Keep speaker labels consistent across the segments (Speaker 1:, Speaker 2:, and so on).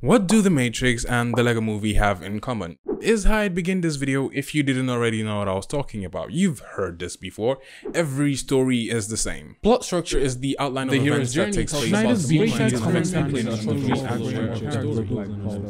Speaker 1: What do The Matrix and the Lego Movie have in common? Is how I'd begin this video if you didn't already know what I was talking about. You've heard this before. Every story is the same. Plot structure is the outline of events that takes place.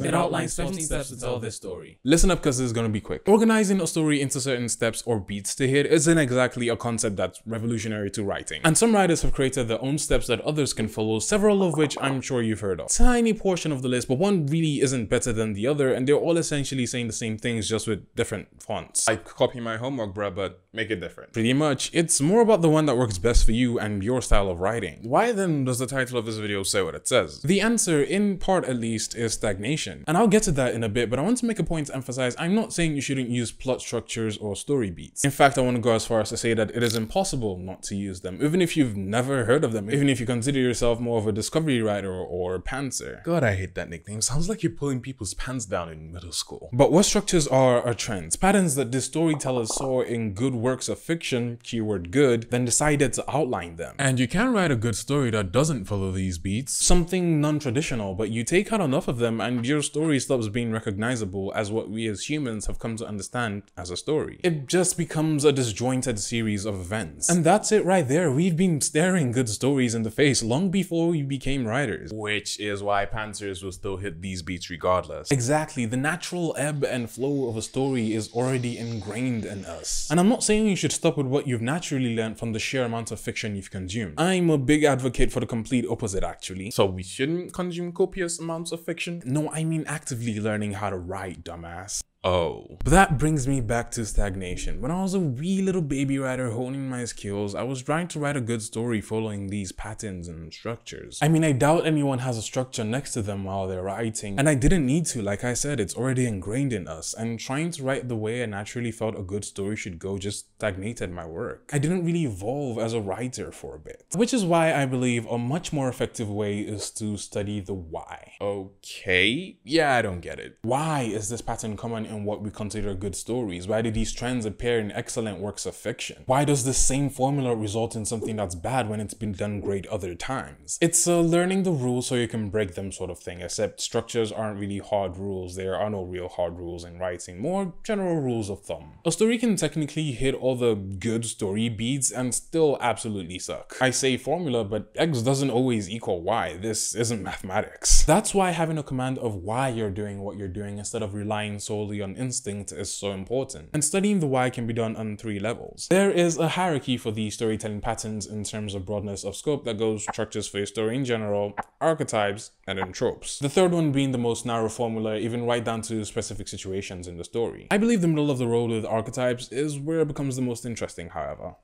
Speaker 1: It outlines 17 steps to tell this story. Listen up because this is going to be quick. Organizing a story into certain steps or beats to hit isn't exactly a concept that's revolutionary to writing. And some writers have created their own steps that others can follow, several of which I'm sure you've heard of. Tiny portion of the list, but one really isn't better than the other, and they're all essentially saying the same things just with different fonts.
Speaker 2: I copy my homework, bruh, but make it different.
Speaker 1: Pretty much, it's more about the one that works best for you and your style of writing. Why then does the title of this video say what it says? The answer, in part at least, is stagnation. And I'll get to that in a bit, but I want to make a point to emphasize I'm not saying you shouldn't use plot structures or story beats. In fact, I want to go as far as to say that it is impossible not to use them, even if you've never heard of them, even if you consider yourself more of a discovery writer or pantser.
Speaker 2: God, I hate that nickname. Sounds like you're pulling people's pants down in middle school.
Speaker 1: But what structures are trends, patterns that the storytellers saw in good works of fiction, keyword good, then decided to outline them.
Speaker 2: And you can write a good story that doesn't follow these beats.
Speaker 1: Something non-traditional, but you take out enough of them and your story stops being recognizable as what we as humans have come to understand as a story. It just becomes a disjointed series of events. And that's it right there. We've been staring good stories in the face long before we became writers.
Speaker 2: Which is why pantsers will still hit these beats regardless.
Speaker 1: Exactly, the natural ebb and flow of a story is already ingrained in us. And I'm not saying you should stop with what you've naturally learned from the sheer amount of fiction you've consumed. I'm a big advocate for the complete opposite actually.
Speaker 2: So we shouldn't consume copious amounts of fiction?
Speaker 1: No, I mean actively learning how to write, dumbass.
Speaker 2: Oh.
Speaker 1: But that brings me back to stagnation. When I was a wee little baby writer honing my skills, I was trying to write a good story following these patterns and structures. I mean, I doubt anyone has a structure next to them while they're writing, and I didn't need to. Like I said, it's already ingrained in us, and trying to write the way I naturally felt a good story should go just stagnated my work. I didn't really evolve as a writer for a bit, which is why I believe a much more effective way is to study the why.
Speaker 2: Okay, yeah, I don't get it.
Speaker 1: Why is this pattern common in what we consider good stories? Why do these trends appear in excellent works of fiction? Why does the same formula result in something that's bad when it's been done great other times? It's a learning the rules so you can break them sort of thing, except structures aren't really hard rules. There are no real hard rules in writing, more general rules of thumb. A story can technically hit all the good story beats and still absolutely suck. I say formula, but X doesn't always equal Y. This isn't mathematics. That's why having a command of why you're doing what you're doing instead of relying solely on instinct is so important. And studying the why can be done on 3 levels. There is a hierarchy for the storytelling patterns in terms of broadness of scope that goes structures for your story in general, archetypes, and then tropes. The third one being the most narrow formula, even right down to specific situations in the story. I believe the middle of the road with archetypes is where it becomes the most interesting, however.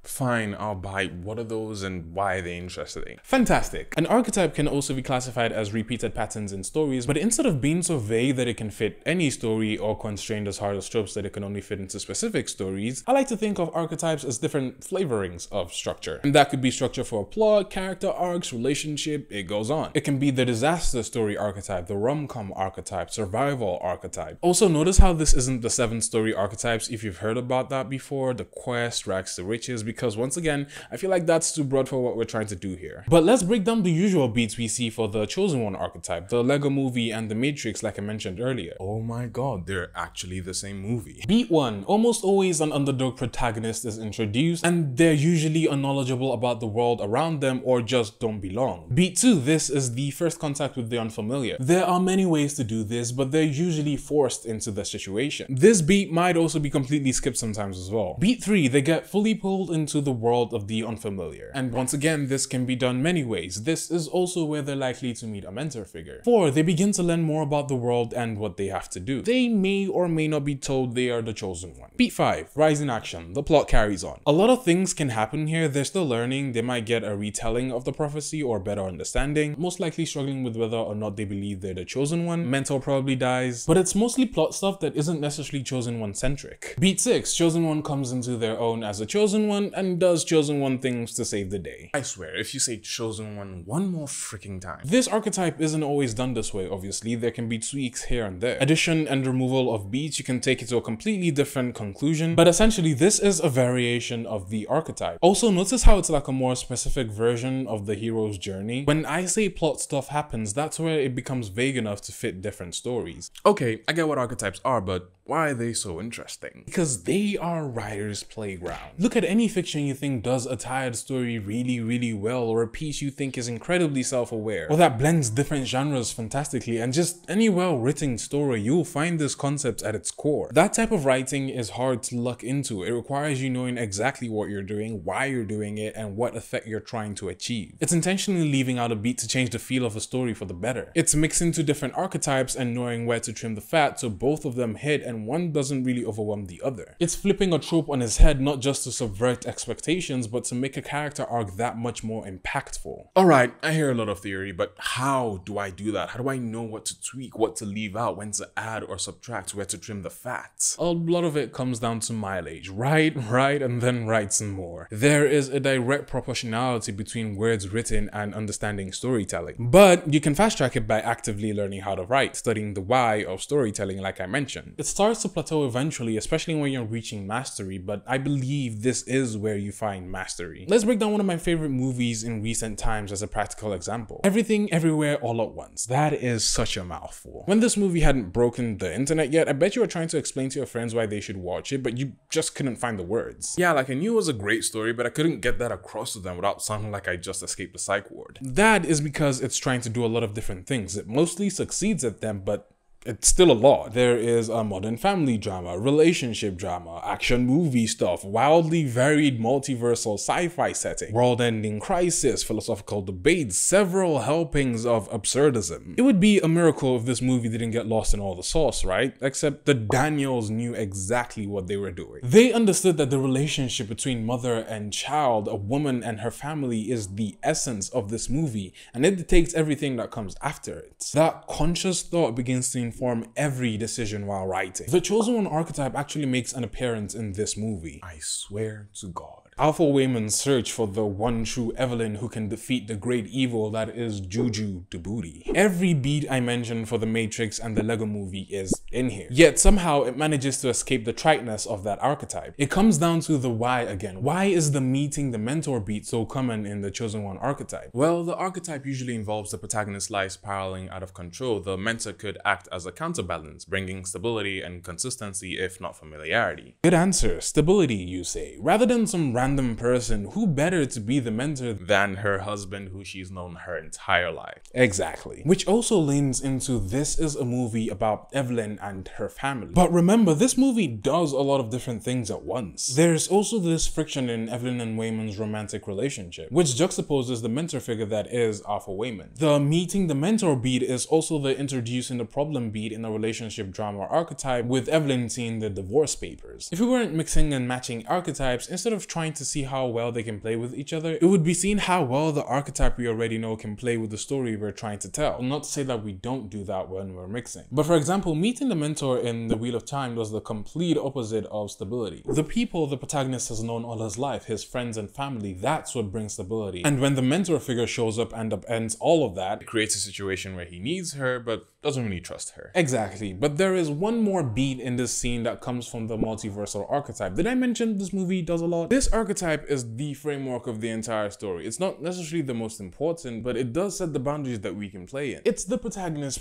Speaker 2: Fine, I'll buy. What are those and why are they interesting?
Speaker 1: Fantastic. An archetype can also be classified as repeated patterns in stories, but instead of being so vague that it can fit any story or constrained as hard as tropes that it can only fit into specific stories, I like to think of archetypes as different flavorings of structure. And that could be structure for a plot, character arcs, relationship, it goes on. It can be the disaster story archetype, the rom-com archetype, survival archetype. Also notice how this isn't the 7 story archetypes if you've heard about that before, the quest, rags to riches, because once again, I feel like that's too broad for what we're trying to do here. But let's break down the usual beats we see for the Chosen One archetype, the Lego Movie and the Matrix like I mentioned earlier.
Speaker 2: Oh my god, they're actually the same movie.
Speaker 1: Beat 1, almost always an underdog protagonist is introduced and they're usually unknowledgeable about the world around them or just don't belong. Beat 2, this is the first contact with the unfamiliar. There are many ways to do this, but they're usually forced into the situation. This beat might also be completely skipped sometimes as well. Beat 3, they get fully pulled into the world of the unfamiliar. And once again, this can be done many ways. This is also where they're likely to meet a mentor figure. 4, they begin to learn more about the world and what they have to do. They may or may not be told they are the chosen one. Beat 5, rise in action. The plot carries on. A lot of things can happen here. They're still learning. They might get a retelling of the prophecy or better understanding, most likely struggling with whether or not they believe they're the chosen one. Mentor probably dies, but it's mostly plot stuff that isn't necessarily chosen one centric. Beat 6, chosen one comes into their own as a chosen one and does chosen one things to save the day.
Speaker 2: I swear, if you say chosen one more freaking time.
Speaker 1: This archetype isn't always done this way, obviously. There can be tweaks here and there. Addition and removal of beats, you can take it to a completely different conclusion, but essentially this is a variation of the archetype. Also, notice how it's like a more specific version of the hero's journey. When I say plot stuff happens, that's where it becomes vague enough to fit different stories.
Speaker 2: Okay, I get what archetypes are, but why are they so interesting?
Speaker 1: Because they are writer's playground. Look at any fiction you think does a tired story really well, or a piece you think is incredibly self-aware, or that blends different genres fantastically, and just any well-written story, you'll find this concept at its core. That type of writing is hard to luck into. It requires you knowing exactly what you're doing, why you're doing it, and what effect you're trying to achieve. It's intentionally leaving out a beat to change the feel of a story for the better. It's mixing two different archetypes and knowing where to trim the fat so both of them hit and one doesn't really overwhelm the other. It's flipping a trope on its head, not just to subvert expectations, but to make a character arc that much more impactful.
Speaker 2: Alright, I hear a lot of theory, but how do I do that? How do I know what to tweak, what to leave out, when to add or subtract, where to trim the fat?
Speaker 1: A lot of it comes down to mileage. Write, and then write some more. There is a direct proportionality between words written and understanding storytelling. But you can fast track it by actively learning how to write, studying the why of storytelling like I mentioned. It starts to plateau eventually, especially when you're reaching mastery, but I believe this is where you find mastery. Let's break down one of my favorite movies in recent times as a practical example. Everything, Everywhere, All at Once. That is such a mouthful. When this movie hadn't broken the internet yet, I bet you were trying to explain to your friends why they should watch it, but you just couldn't find the words.
Speaker 2: Yeah, like I knew it was a great story, but I couldn't get that across to them without sounding like I just escaped the psych ward.
Speaker 1: That is because it's trying to do a lot of different things. It mostly succeeds at them, but it's still a lot. There is a modern family drama, relationship drama, action movie stuff, wildly varied multiversal sci-fi setting, world-ending crisis, philosophical debates, several helpings of absurdism. It would be a miracle if this movie didn't get lost in all the sauce, right? Except the Daniels knew exactly what they were doing. They understood that the relationship between mother and child, a woman and her family, is the essence of this movie, and it dictates everything that comes after it. That conscious thought begins to inform every decision while writing. The Chosen One archetype actually makes an appearance in this movie.
Speaker 2: I swear to God.
Speaker 1: Alpha Wayman's search for the one true Evelyn who can defeat the great evil that is Juju Djibouti. Every beat I mentioned for The Matrix and the Lego movie is in here. Yet somehow it manages to escape the triteness of that archetype. It comes down to the why again. Why is the meeting the mentor beat so common in the Chosen One archetype?
Speaker 2: Well, the archetype usually involves the protagonist's life spiraling out of control. The mentor could act as a counterbalance, bringing stability and consistency if not familiarity.
Speaker 1: Good answer. Stability, you say. Rather than some random person, who better to be the mentor
Speaker 2: than her husband who she's known her entire life.
Speaker 1: Exactly. Which also leans into this is a movie about Evelyn and her family. But remember, this movie does a lot of different things at once. There's also this friction in Evelyn and Wayman's romantic relationship, which juxtaposes the mentor figure that is Alpha Wayman. The meeting the mentor beat is also the introducing the problem beat in a relationship drama archetype, with Evelyn seeing the divorce papers. If we weren't mixing and matching archetypes, instead of trying to see how well they can play with each other, it would be seen how well the archetype we already know can play with the story we're trying to tell. Not to say that we don't do that when we're mixing. But for example, meeting the mentor in The Wheel of Time does the complete opposite of stability. The people the protagonist has known all his life, his friends and family, that's what brings stability. And when the mentor figure shows up and upends all of that,
Speaker 2: It creates a situation where he needs her but doesn't really trust her.
Speaker 1: Exactly, but there is one more beat in this scene that comes from the multiversal archetype. Did I mention this movie does a lot? This archetype is the framework of the entire story. It's not necessarily the most important, but it does set the boundaries that we can play in. It's the protagonist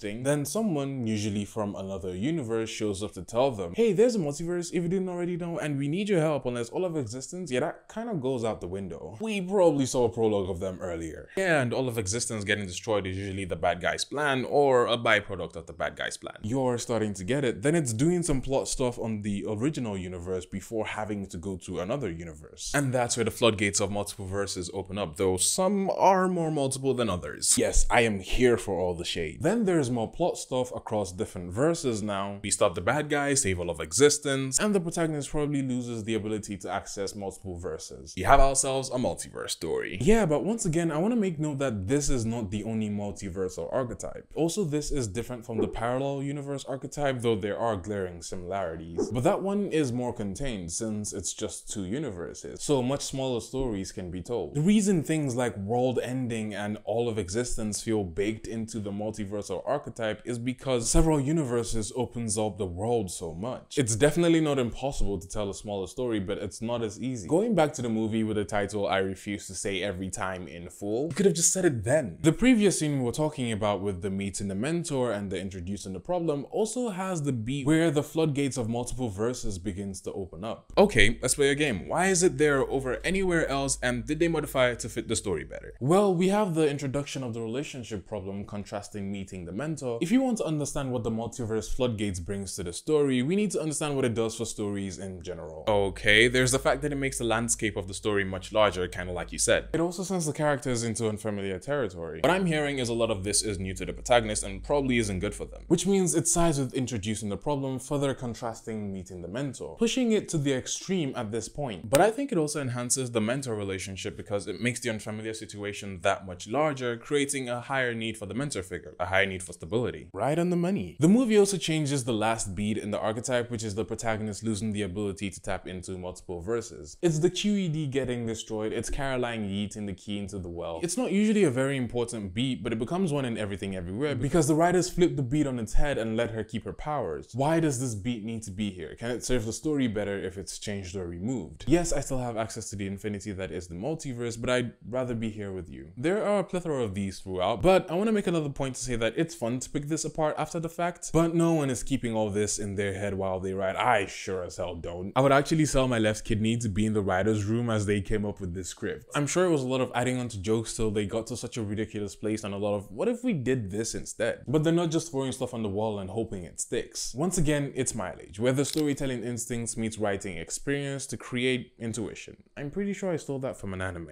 Speaker 1: thing. Then someone, usually from another universe, shows up to tell them, hey, there's a multiverse if you didn't already know, and we need your help unless all of existence, yeah, that kind of goes out the window. We probably saw a prologue of them earlier.
Speaker 2: Yeah, and all of existence getting destroyed is usually the bad guy's plan or a byproduct of the bad guy's plan.
Speaker 1: You're starting to get it. Then it's doing some plot stuff on the original universe before having to go to another universe.
Speaker 2: And that's where the floodgates of multiple verses open up, though some are more multiple than others.
Speaker 1: Yes, I am here for all the shade. Then there's more plot stuff across different verses now.
Speaker 2: We stop the bad guy, save all of existence,
Speaker 1: And the protagonist probably loses the ability to access multiple verses.
Speaker 2: we have ourselves a multiverse story.
Speaker 1: Yeah, but once again, I want to make note that this is not the only multiversal archetype. Also, this is different from the parallel universe archetype, though there are glaring similarities. But that one is more contained since it's just two universes, so much smaller stories can be told. The reason things like world ending and all of existence feel baked into the multiversal archetype is because several universes opens up the world so much. It's definitely not impossible to tell a smaller story, but it's not as easy. Going back to the movie with the title I Refuse to Say Every Time in full, you could have just said it then. The previous scene we were talking about with the meeting the mentor and the introducing the problem also has the beat where the floodgates of multiple verses begins to open up.
Speaker 2: Okay, let's play a game. Why is it there over anywhere else, and did they modify it to fit the story better?
Speaker 1: Well, we have the introduction of the relationship problem contrasting meeting the mentor. If you want to understand what the multiverse floodgates brings to the story, we need to understand what it does for stories in general.
Speaker 2: Okay, there's the fact that it makes the landscape of the story much larger, kind of like you said.
Speaker 1: It also sends the characters into unfamiliar territory.
Speaker 2: What I'm hearing is a lot of this is new to the protagonist and probably isn't good for them.
Speaker 1: Which means it sides with introducing the problem, further contrasting meeting the mentor, pushing it to the extreme at this point.
Speaker 2: But I think it also enhances the mentor relationship because it makes the unfamiliar situation that much larger, creating a higher need for the mentor figure, a higher need for stability.
Speaker 1: Right on the money. The movie also changes the last beat in the archetype, which is the protagonist losing the ability to tap into multiple verses. It's the QED getting destroyed, it's Caroline yeeting the key into the well. It's not usually a very important beat, but it becomes one in Everything Everywhere because the writers flipped the beat on its head and let her keep her powers. Why does this beat need to be here? Can it serve the story better if it's changed or removed? Yes, I still have access to the infinity that is the multiverse, but I'd rather be here with you. There are a plethora of these throughout, but I want to make another point to say that it's fun to pick this apart after the fact, but no one is keeping all this in their head while they write. I sure as hell don't. I would actually sell my left kidney to be in the writer's room as they came up with this script. I'm sure it was a lot of adding on to jokes till they got to such a ridiculous place and a lot of, what if we did this instead? But they're not just throwing stuff on the wall and hoping it sticks. Once again, it's mileage, where the storytelling instincts meets writing experience to create intuition. I'm pretty sure I stole that from an anime.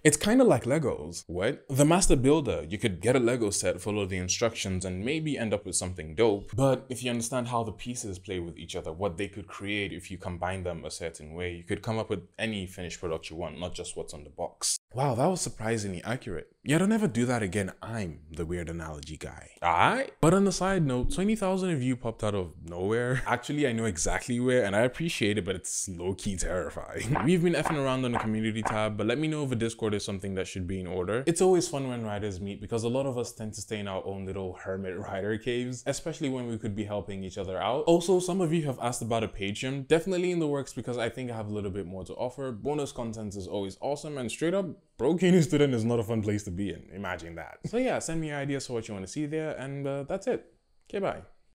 Speaker 1: It's kind of like Legos. What? The Master Builder. You could get a Lego set, follow the instructions, and maybe end up with something dope. But if you understand how the pieces play with each other, what they could create if you combine them a certain way, you could come up with any finished product you want, not just what's on the box. Wow, that was surprisingly accurate. Yeah, don't ever do that again. I'm the weird analogy guy. Alright? But on the side note, 20,000 of you popped out of nowhere. Actually, I know exactly where, and I appreciate it, but it's low-key terrifying. We've been effing around on the community tab, but let me know if a Discord is something that should be in order. It's always fun when writers meet because a lot of us tend to stay in our own little hermit writer caves, especially when we could be helping each other out. Also, some of you have asked about a Patreon. Definitely in the works because I think I have a little bit more to offer. Bonus content is always awesome, and straight up, broke uni student is not a fun place to be in. Imagine that. So yeah, send me your ideas for what you want to see there, and that's it. Okay, bye.